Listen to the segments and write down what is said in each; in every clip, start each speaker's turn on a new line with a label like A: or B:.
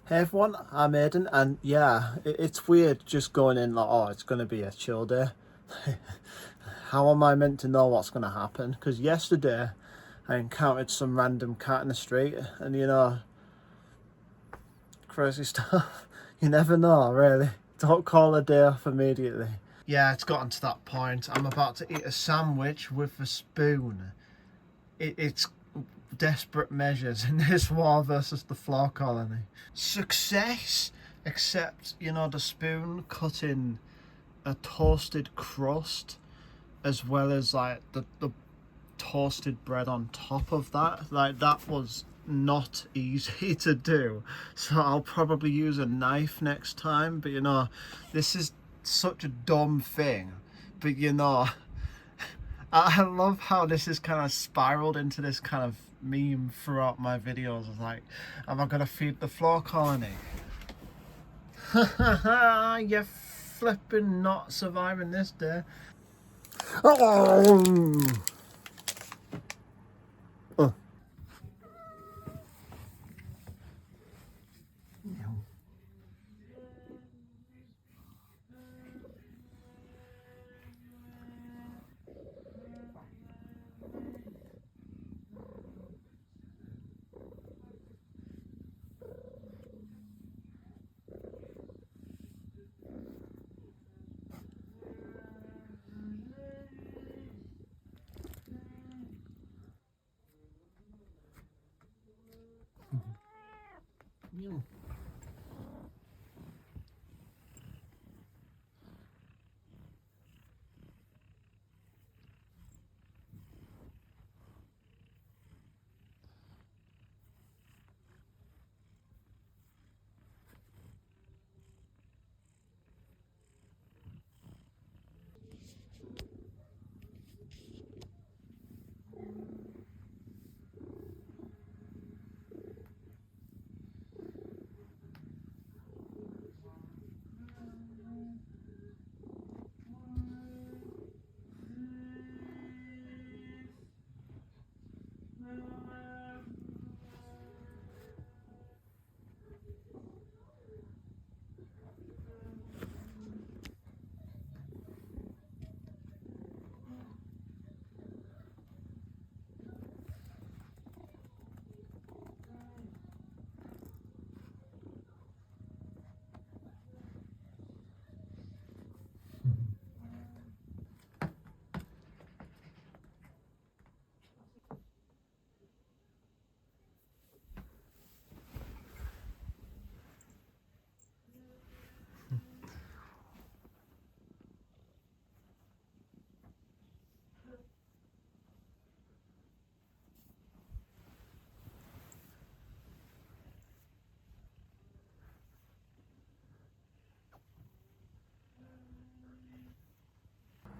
A: Hey everyone, I'm Aidan, and yeah, it's weird just going in like, oh, it's going to be a chill day. How am I meant to know what's going to happen? Because yesterday I encountered some random cat in the street, and crazy stuff. You never know, really. Don't call a day off immediately. Yeah, it's gotten to that point. I'm about to eat a sandwich with a spoon. It's desperate measures in this war versus the floor colony. Success, except the spoon cutting a toasted crust as well as like the toasted bread on top of that. Like, that was not easy to do, so I'll probably use a knife next time. But this is such a dumb thing, but I love how this is kind of spiraled into this kind of meme throughout my videos. It's like, am I gonna feed the floor colony? You're flipping not surviving this day. Oh.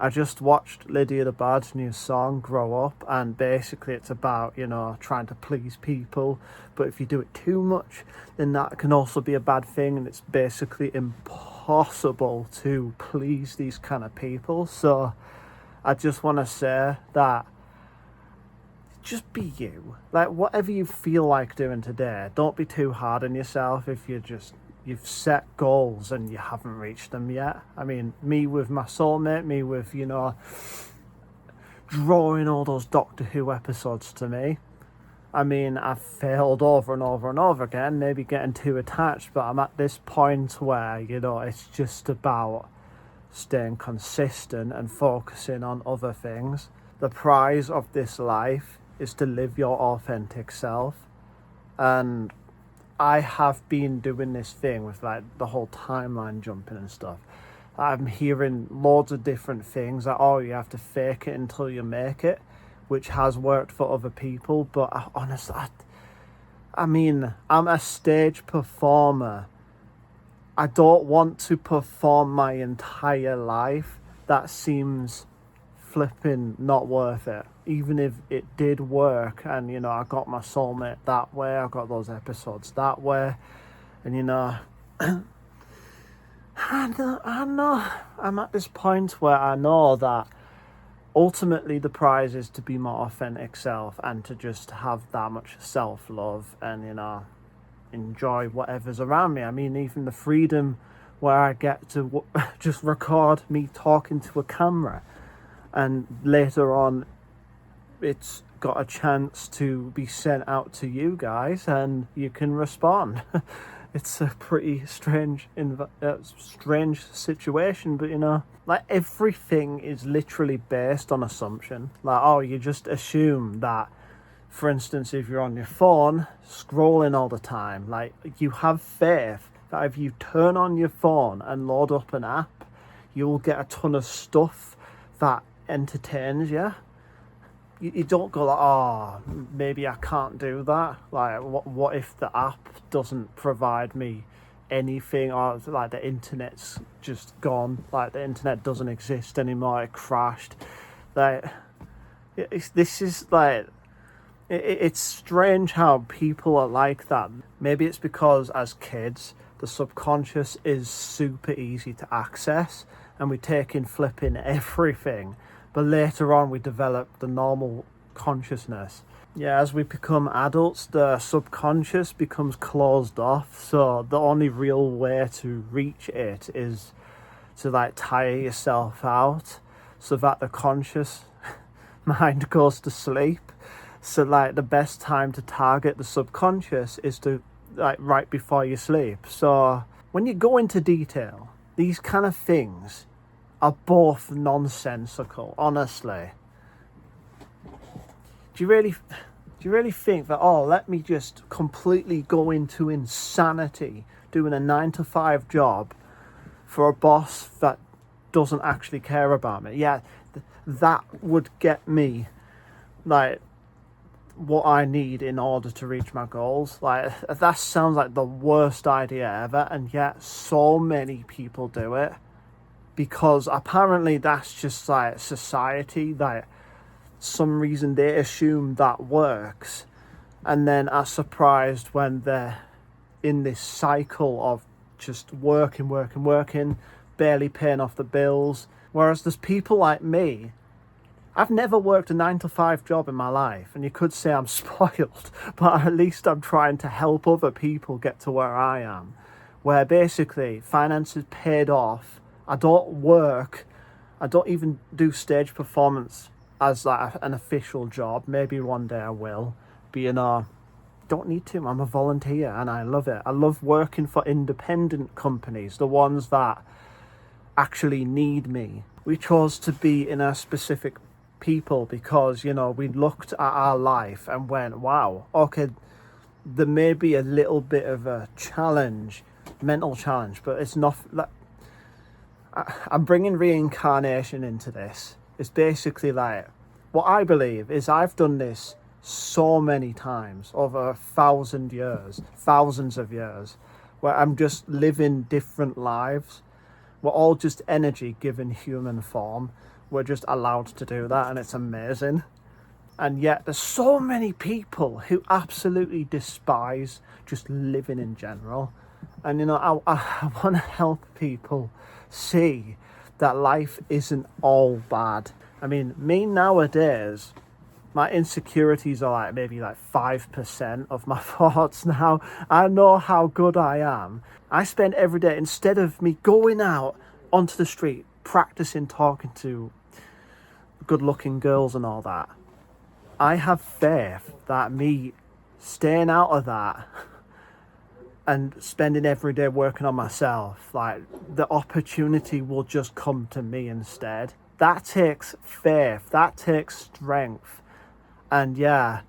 A: I just watched Lydia the Bad's new song, Grow Up, and basically it's about, trying to please people. But if you do it too much, then that can also be a bad thing, and it's basically impossible to please these kind of people. So I just want to say that just be you. Like, whatever you feel like doing today, don't be too hard on yourself if you've set goals and you haven't reached them yet. I mean, me with my soulmate, me with, drawing all those Doctor Who episodes to me. I mean, I've failed over and over and over again, maybe getting too attached, but I'm at this point where, it's just about staying consistent and focusing on other things. The prize of this life is to live your authentic self. And I have been doing this thing with like the whole timeline jumping and stuff. I'm hearing loads of different things like, oh, you have to fake it until you make it, which has worked for other people. But honestly, I mean, I'm a stage performer. I don't want to perform my entire life. That seems flipping not worth it. Even if it did work and I got my soulmate that way, I got those episodes that way, and I know I'm at this point where I know that ultimately the prize is to be my authentic self and to just have that much self-love. And enjoy whatever's around me. I mean, even the freedom where I get to just record me talking to a camera, and later on it's got a chance to be sent out to you guys and you can respond. It's a pretty strange situation, but you know, like, everything is literally based on assumption. Like, oh, you just assume that, for instance, if you're on your phone scrolling all the time, like, you have faith that if you turn on your phone and load up an app, you will get a ton of stuff that entertains you. You don't go like, oh, maybe I can't do that. Like, what if the app doesn't provide me anything, or like the internet's just gone, like the internet doesn't exist anymore, it crashed. Like, it's strange how people are like that. Maybe it's because as kids, the subconscious is super easy to access and we take in flipping everything. But later on, we develop the normal consciousness. Yeah, as we become adults, the subconscious becomes closed off. So the only real way to reach it is to like tire yourself out so that the conscious mind goes to sleep. So like the best time to target the subconscious is to like right before you sleep. So when you go into detail, these kind of things are both nonsensical, honestly. Do you really think that, oh, let me just completely go into insanity doing a 9-to-5 job for a boss that doesn't actually care about me? Yeah, that would get me like what I need in order to reach my goals. Like, that sounds like the worst idea ever, and yet so many people do it. Because apparently that's just like society, like some reason they assume that works, and then are surprised when they're in this cycle of just working, barely paying off the bills. Whereas there's people like me, I've never worked a 9-to-5 job in my life, and you could say I'm spoiled, but at least I'm trying to help other people get to where I am, where basically finances paid off. I don't work. I don't even do stage performance as like an official job. Maybe one day I will. But you know, don't need to. I'm a volunteer and I love it. I love working for independent companies, the ones that actually need me. We chose to be in a specific people because, you know, we looked at our life and went, wow, okay, there may be a little bit of a challenge, mental challenge, but it's not like, I'm bringing reincarnation into this. It's basically like, what I believe is I've done this so many times over 1,000 years, thousands of years, where I'm just living different lives. We're all just energy given human form. We're just allowed to do that, and it's amazing. And yet there's so many people who absolutely despise just living in general. And you know, I want to help people see that life isn't all bad. I mean, me nowadays, my insecurities are like maybe like 5% of my thoughts now. I know how good I am. I spend every day, instead of me going out onto the street, practicing talking to good looking girls and all that, I have faith that me staying out of that and spending every day working on myself, like, the opportunity will just come to me instead. That takes faith, that takes strength. And yeah,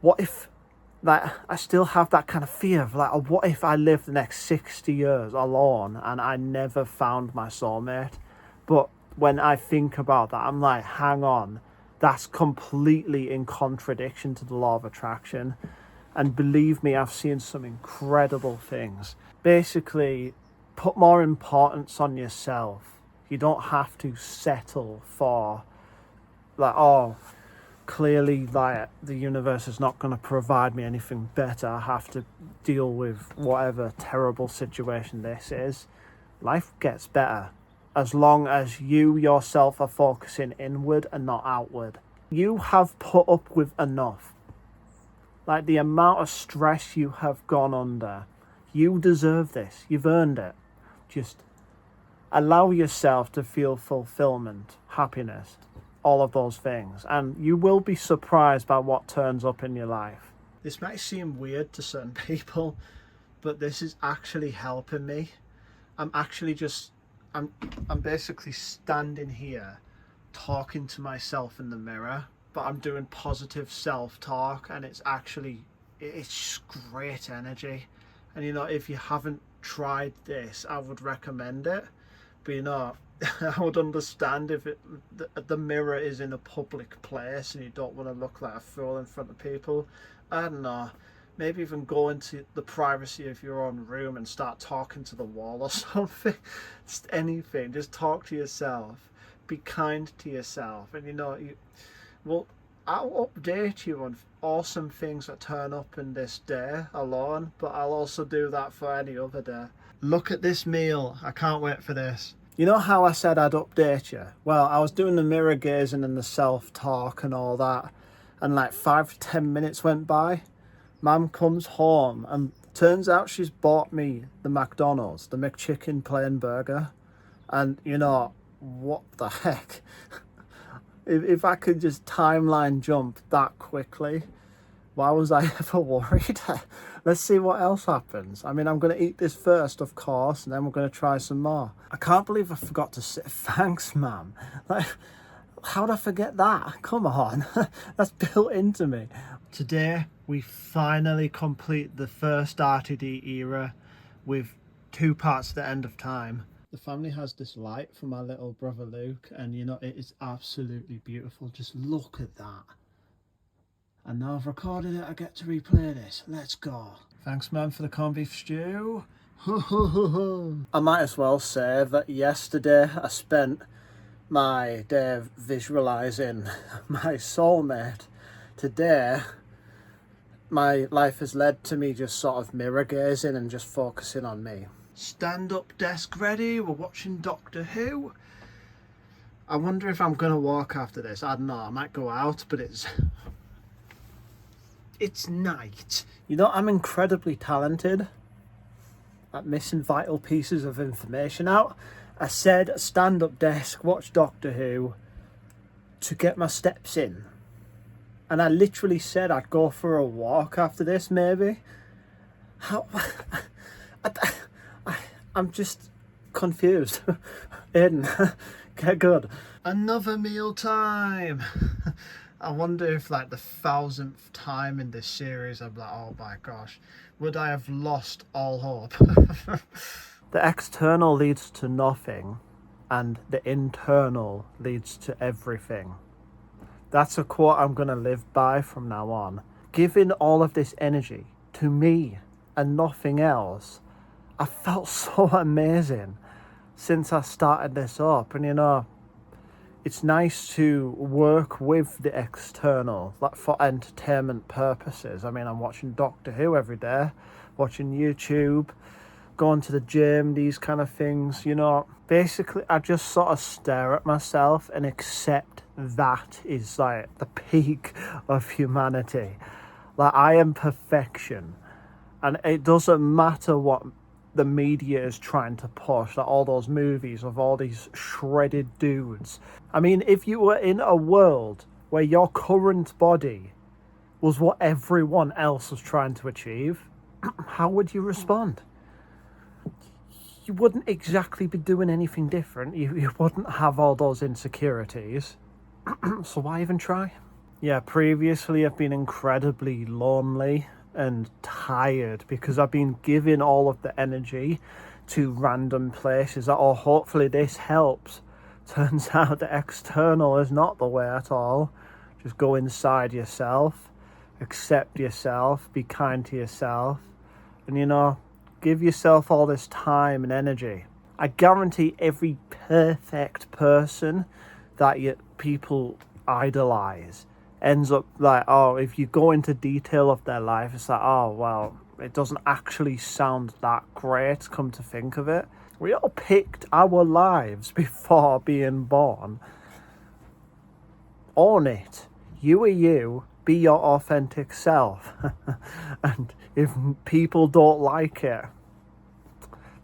A: what if, like, I still have that kind of fear of like, what if I live the next 60 years alone and I never found my soulmate? But when I think about that, I'm like, hang on, that's completely in contradiction to the law of attraction. And believe me, I've seen some incredible things. Basically, put more importance on yourself. You don't have to settle for, like, oh, clearly, like, the universe is not going to provide me anything better. I have to deal with whatever terrible situation this is. Life gets better as long as you yourself are focusing inward and not outward. You have put up with enough. Like the amount of stress you have gone under. You deserve this. You've earned it. Just allow yourself to feel fulfillment, happiness, all of those things. And you will be surprised by what turns up in your life. This might seem weird to certain people, but this is actually helping me. I'm basically standing here talking to myself in the mirror, but I'm doing positive self-talk, and it's just great energy. And if you haven't tried this, I would recommend it. But I would understand if the mirror is in a public place and you don't want to look like a fool in front of people. I don't know, maybe even go into the privacy of your own room and start talking to the wall or something. Just anything, just talk to yourself, be kind to yourself. And I'll update you on awesome things that turn up in this day alone, but I'll also do that for any other day. Look at this meal, I can't wait for this. You know how I said I'd update you? Well, I was doing the mirror gazing and the self-talk and all that, and like 5 to 10 minutes went by. Mum comes home and turns out she's bought me the McDonald's, the McChicken plain burger. And what the heck? If I could just timeline jump that quickly, why was I ever worried? Let's see what else happens. I mean, I'm going to eat this first, of course, and then we're going to try some more. I can't believe I forgot to say thanks, Mum. Like, how'd I forget that? Come on. That's built into me. Today, we finally complete the first RTD era with 2 parts to the end of time. The family has this light for my little brother Luke, and it is absolutely beautiful. Just look at that. And now I've recorded it, I get to replay this. Let's go. Thanks, man, for the corned beef stew. I might as well say that yesterday I spent my day visualising my soulmate. Today, my life has led to me just sort of mirror gazing and just focusing on me. Stand up desk ready, we're watching Doctor Who. I wonder if I'm going to walk after this. I don't know, I might go out, but it's night. I'm incredibly talented at missing vital pieces of information out. I said stand up desk, watch Doctor Who to get my steps in. And I literally said I'd go for a walk after this, maybe. How? I'm just confused. Aidan, get good. Another meal time. I wonder if like the 1000th time in this series I'm like, oh my gosh, would I have lost all hope? The external leads to nothing and the internal leads to everything. That's a quote I'm going to live by from now on. Giving all of this energy to me and nothing else, I felt so amazing since I started this up. And it's nice to work with the external, like for entertainment purposes. I mean, I'm watching Doctor Who every day, watching YouTube, going to the gym, these kind of things, Basically, I just sort of stare at myself and accept that is like the peak of humanity. Like, I am perfection. And it doesn't matter what the media is trying to push, like all those movies of all these shredded dudes. I mean, if you were in a world where your current body was what everyone else was trying to achieve, how would you respond? You wouldn't exactly be doing anything different. You wouldn't have all those insecurities. So why even try? Yeah, previously I've been incredibly lonely and tired because I've been giving all of the energy to random places. Hopefully this helps. Turns out the external is not the way at all. Just go inside yourself, accept yourself, be kind to yourself, and give yourself all this time and energy. I guarantee every perfect person that people idolize ends up like, if you go into detail of their life, it's like, it doesn't actually sound that great, come to think of it. We all picked our lives before being born. Own it. You are you, be your authentic self. And if people don't like it,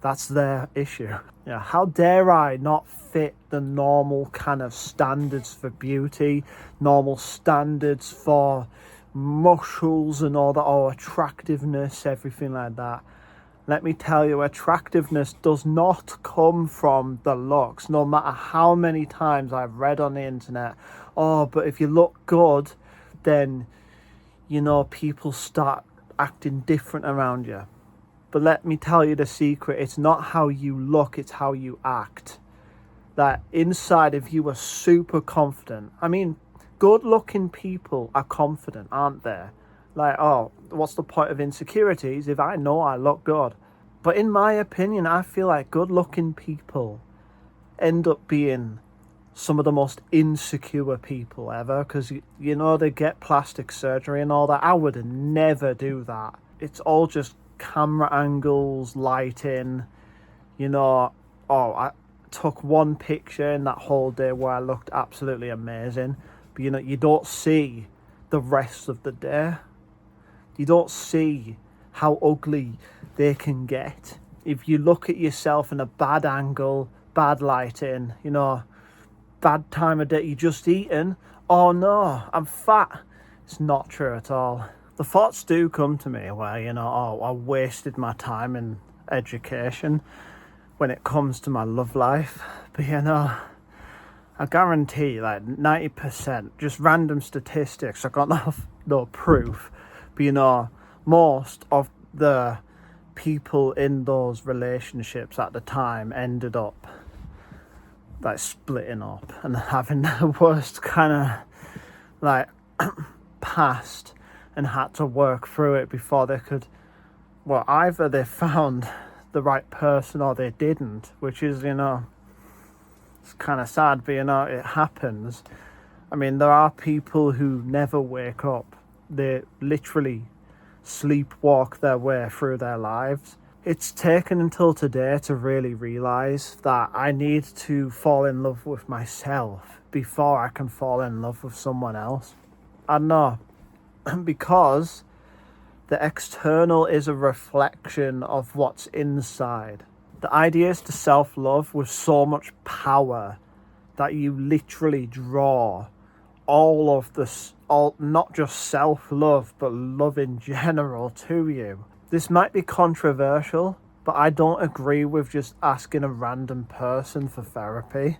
A: that's their issue. Yeah, how dare I not fit the normal kind of standards for beauty, normal standards for muscles and all that, or attractiveness, everything like that. Let me tell you, attractiveness does not come from the looks. No matter how many times I've read on the internet, oh, but if you look good, then, you know, people start acting different around you. But let me tell you the secret. It's not how you look, it's how you act. That inside, if you are super confident, I mean, good looking people are confident, aren't they? Like, oh, what's the point of insecurities if I know I look good? But in my opinion, I feel like good looking people end up being some of the most insecure people ever, because, you know, they get plastic surgery and all that. I would never do that. It's all just camera angles, lighting, you know. Oh, I took one picture in that whole day where I looked absolutely amazing, but you know, you don't see the rest of the day. You don't see how ugly they can get if you look at yourself in a bad angle, bad lighting, you know, bad time of day. You just eaten, oh no, I'm fat. It's not true at all. The thoughts do come to me where, you know, oh, I wasted my time in education when it comes to my love life. But, you know, I guarantee, like, 90%, just random statistics, I got no proof, but, you know, most of the people in those relationships at the time ended up, like, splitting up and having the worst kind of, like, past, and had to work through it before they could, well, either they found the right person or they didn't, which is, you know, it's kind of sad, but, you know, it happens. I mean, there are people who never wake up. They literally sleepwalk their way through their lives. It's taken until today to really realise that I need to fall in love with myself before I can fall in love with someone else. I know, because the external is a reflection of what's inside. The idea is to self-love with so much power that you literally draw all of this, not just self-love, but love in general to you. This might be controversial, but I don't agree with just asking a random person for therapy.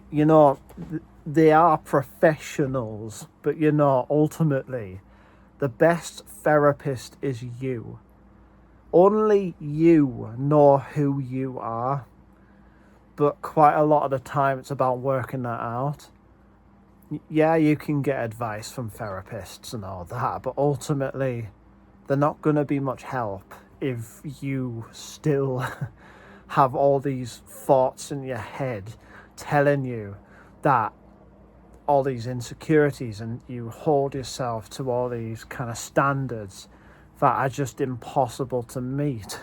A: You know, they are professionals, but, you know, ultimately, the best therapist is you. Only you know who you are, but quite a lot of the time it's about working that out. Yeah, you can get advice from therapists and all that, but ultimately they're not going to be much help if you still have all these thoughts in your head telling you that all these insecurities, and you hold yourself to all these kind of standards that are just impossible to meet.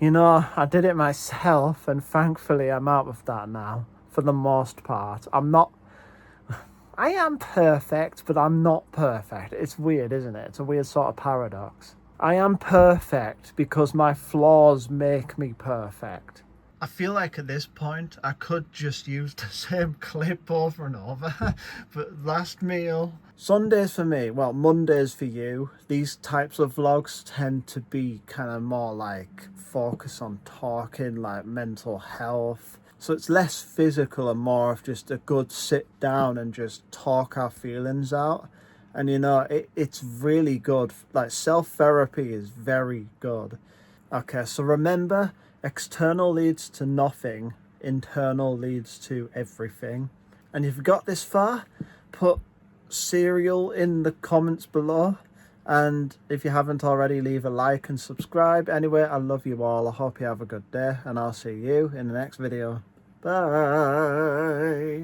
A: You know, I did it myself, and thankfully I'm out of that now for the most part. I am perfect, but I'm not perfect. It's weird, isn't it? It's a weird sort of paradox. I am perfect because my flaws make me perfect. I feel like at this point I could just use the same clip over and over. But last meal. Sundays for me, well, Mondays for you. These types of vlogs tend to be kind of more like focus on talking, like mental health. So it's less physical and more of just a good sit down and just talk our feelings out. And, you know, it's really good. Like, self-therapy is very good. Okay, so remember, external leads to nothing, internal leads to everything. And if you got this far, put cereal in the comments below. And if you haven't already, leave a like and subscribe. Anyway, I love you all. I hope you have a good day, and I'll see you in the next video. Bye.